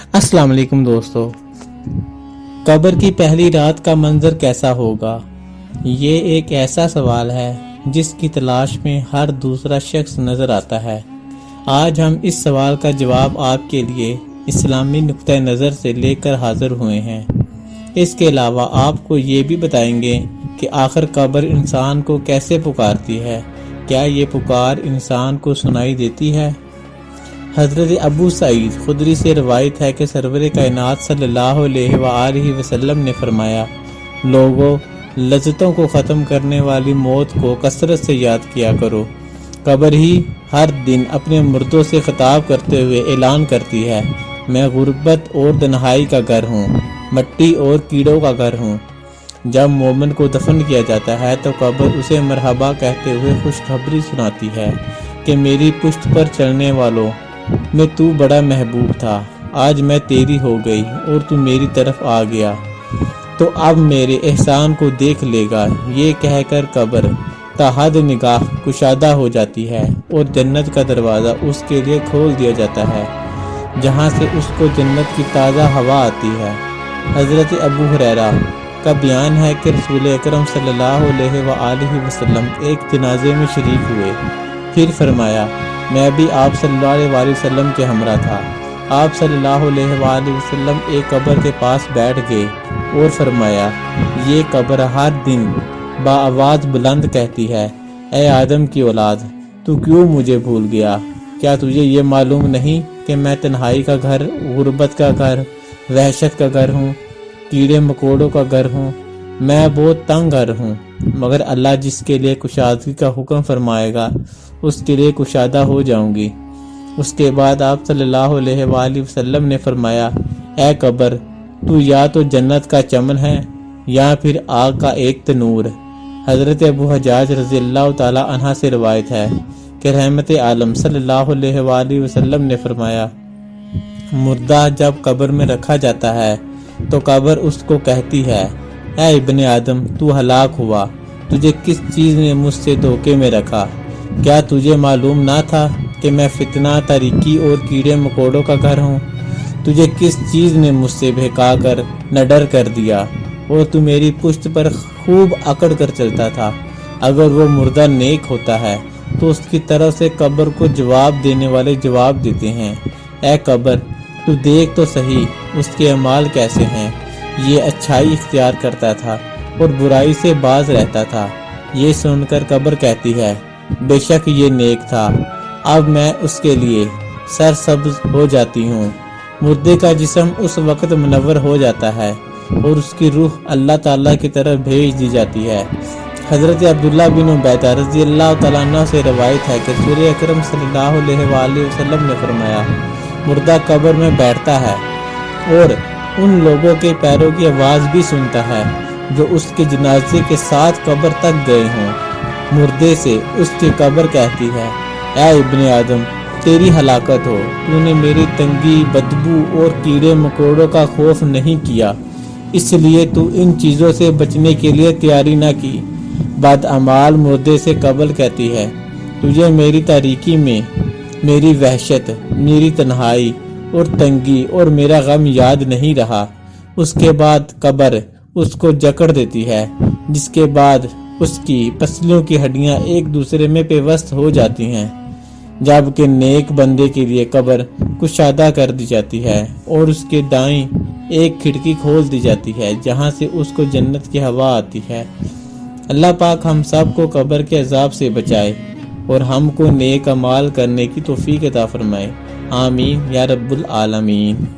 अस्सलाम वालेकुम दोस्तों। कब्र की पहली रात का मंजर कैसा होगा? ये एक ऐसा सवाल है जिसकी तलाश में हर दूसरा शख्स नजर आता है। आज हम इस सवाल का जवाब आपके लिए इस्लामी नुक्ता नज़र से लेकर हाजिर हुए हैं। इसके अलावा आपको ये भी बताएंगे कि आखिर कब्र इंसान को कैसे पुकारती है। क्या ये पुकार इंसान को सुनाई देती है? हज़रत अबू सईद खुदरी से रवायत है कि सरवर कायनात सल्लल्लाहु अलैहि वसल्लम ने फरमाया, लोगों, लज्जतों को ख़त्म करने वाली मौत को कसरत से याद किया करो। कब्र ही हर दिन अपने मुर्दों से खिताब करते हुए ऐलान करती है, मैं गुर्बत और तन्हाई का घर हूँ, मिट्टी और कीड़ों का घर हूँ। जब मोमिन को दफन किया जाता है तो कब्र उसे मरहबा कहते हुए खुशखबरी सुनाती है कि मेरी पुश्त पर चलने वालों में तू बड़ा महबूब था, आज मैं तेरी हो गई और तू मेरी तरफ आ गया, तो अब मेरे एहसान को देख लेगा। ये कहकर कब्र ताहद निगाह कुशादा हो जाती है और जन्नत का दरवाज़ा उसके लिए खोल दिया जाता है, जहाँ से उसको जन्नत की ताज़ा हवा आती है। हज़रत अबू हुरैरा का बयान है कि रसूल अकरम सल्लल्लाहु अलैहि वसल्लम एक जनाजे में शरीक हुए, फिर फरमाया, मैं भी आप सल्लल्लाहु अलैहि वसल्लम के हमरा था। आप सल्लल्लाहु अलैहि वसल्लम एक कब्र के पास बैठ गए और फरमाया, ये कब्र हर दिन बाआवाज़ बुलंद कहती है, ए आदम की औलाद, तू क्यों मुझे भूल गया? क्या तुझे ये मालूम नहीं कि मैं तन्हाई का घर, गुर्बत का घर, वहशत का घर हूँ, कीड़े मकोड़ों का घर हूँ? मैं बहुत तंग घर हूँ, मगर अल्लाह जिसके लिए कुशादगी का हुक्म फरमाएगा उसके लिए कुशादा हो जाऊंगी। उसके बाद आप सल्लल्लाहु अलैहि वसल्लम ने फरमाया, ए कब्र, तू या तो जन्नत का चमन है या फिर आग का एक तनूर। हज़रत अबू हजाज रज़ियल्लाहु ताला अन्हा से रवायत है कि रहमत आलम सल्लल्लाहु अलैहि वसल्लम ने फरमाया, मुर्दा जब कब्र में रखा जाता है तो कब्र उसको कहती है, ऐ इब्ने आदम, तू हलाक हुआ, तुझे किस चीज़ ने मुझसे धोखे में रखा? क्या तुझे मालूम ना था कि मैं फितना, तारीकी और कीड़े मकोड़ों का घर हूँ? तुझे किस चीज़ ने मुझसे बहका कर नडर कर दिया और तू मेरी पुश्त पर खूब अकड़ कर चलता था? अगर वो मुर्दा नेक होता है तो उसकी तरफ से कब्र को जवाब देने वाले जवाब देते हैं, ऐ कब्र, तू देख तो सही उसके अमाल कैसे हैं। ये अच्छाई इख्तियार करता था और बुराई से बाज रहता था। ये सुनकर कब्र कहती है, बेशक ये नेक था, अब मैं उसके लिए सरसब्ज हो जाती हूँ। मुर्दे का जिस्म उस वक़्त मुनव्वर हो जाता है और उसकी रूह अल्लाह ताला की तरफ भेज दी जाती है। हज़रत अब्दुल्लाह बिन उबैदा रज़ियल्लाहु ताला अन्हु से रवायत है कि रसूल अकरम सल्लल्लाहु अलैहि वसल्लम ने फरमाया, मुर्दा कब्र में बैठता है और उन लोगों के पैरों की आवाज़ भी सुनता है जो उसके जनाजे के साथ कब्र तक गए हों। मुर्दे से उसकी कब्र कहती है, ऐ इब्ने आदम, तेरी हलाकत हो, तूने मेरी तंगी, बदबू और कीड़े मकोड़ों का खौफ नहीं किया, इसलिए तू इन चीज़ों से बचने के लिए तैयारी ना की। बदअमाल मुर्दे से कब्र कहती है, तुझे मेरी तारीकी में मेरी वहशत, मेरी तन्हाई और तंगी और मेरा गम याद नहीं रहा। उसके बाद कब्र उसको जकड़ देती है, जिसके बाद उसकी पसलियों की हड्डियां एक दूसरे में पेवस्त हो जाती हैं, जबकि नेक बंदे के लिए कब्र कुशादा कर दी जाती है और उसके दाईं एक खिड़की खोल दी जाती है, जहां से उसको जन्नत की हवा आती है। अल्लाह पाक हम सब को कब्र के अजाब से बचाए और हमको नेक अमाल करने की तौफीक अता फरमाए। आमीन या रब्बुल आलमीन।